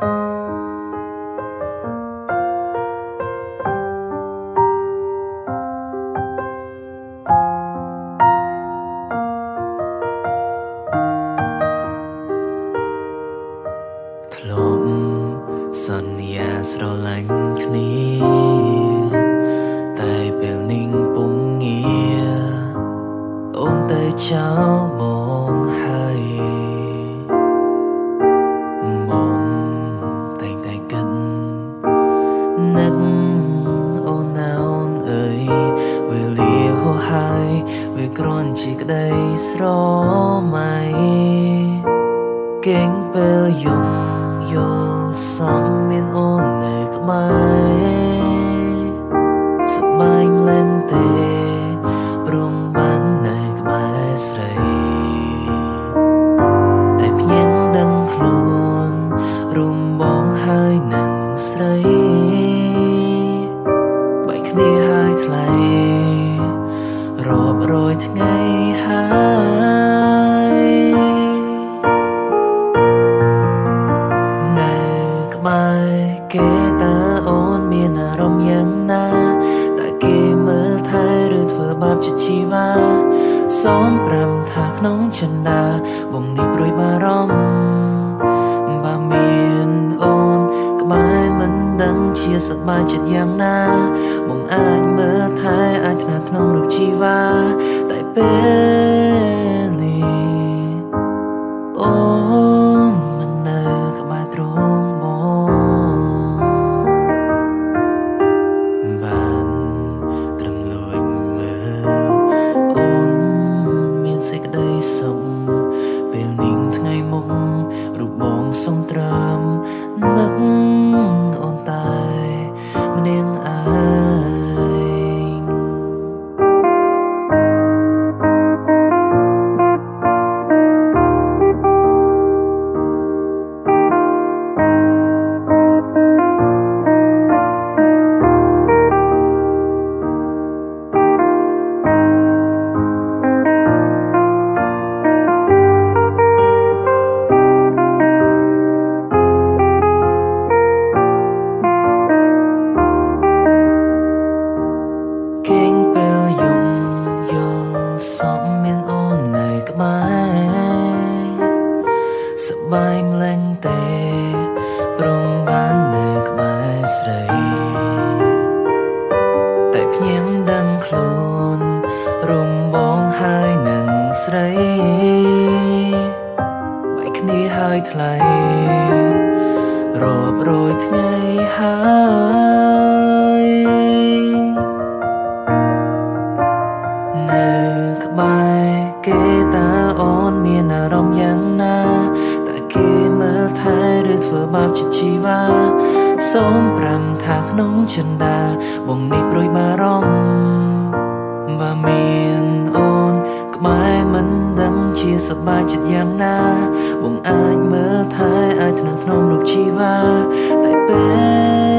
ធ្លាប់សន្យាស្រឡាញ់គ្នាតែពេលនាងពុំងារអូនទៅចោលបងហើយបងតែងតែគិតនឹកអូនណាអូនអើយវេលាហួសហើយវាគ្រាន់ជាក្តីស្រមៃគេងពេលយំយល់សំមានអូននៅក្បែរសប្បាយម្លឹងទេព្រមបាននៅក្បែរស្រីតែភ្ញាំងដឹងខ្លួនរួមបងហើយនឹងស្រីបែកគ្នាហើយថ្លៃរាប់រយថ្ងៃហើយគេតើអូនមានអារម្មណ៍យ៉ាងណាតែគេមើលថែឬធ្វើបាបចិត្តជីវ៉ាសូមប្រាំថាក្នុងចិន្តាបងនេះព្រួយបារម្ភបើមានអូនក្បែរមិនដឹងជាសប្បាយចិត្តយ៉ាងណាបងអាចមើលថែអាចថ្នាក់ក្នុងរូបជីវ៉ាតែពេលនេះអូនមិននៅក្បែរទ្រង់ពេលនាងថ្ងៃមុខរូបបងសំត្រាំនឹកអូនតែម្នាក់ឯងសំមានអូននៅក្បែរសប្បាយម្លឹងទេព្រមបាននៅក្បែរស្រីតែភ្ញាំងដឹងខ្លួនរួមបងហើយនឹងស្រីបែកគ្នាហើយថ្លៃរាប់រយថ្ងៃហើយនៅក្បែរគេតើអូនមានអារម្មណ៍យ៉ាងណាតែគេមើលថែឬធ្វើបាបចិត្តជីវ៉ាសូមប្រាំថាក្នុងចិន្តាបងនេះព្រួយបារម្ភបើមានអូនក្បែរមិនដឹងជាសប្បាយចិត្តយ៉ាងណាបងអាចមើលថែអាចថ្នាក់ក្នុងរូបជីវ៉ាតែពេល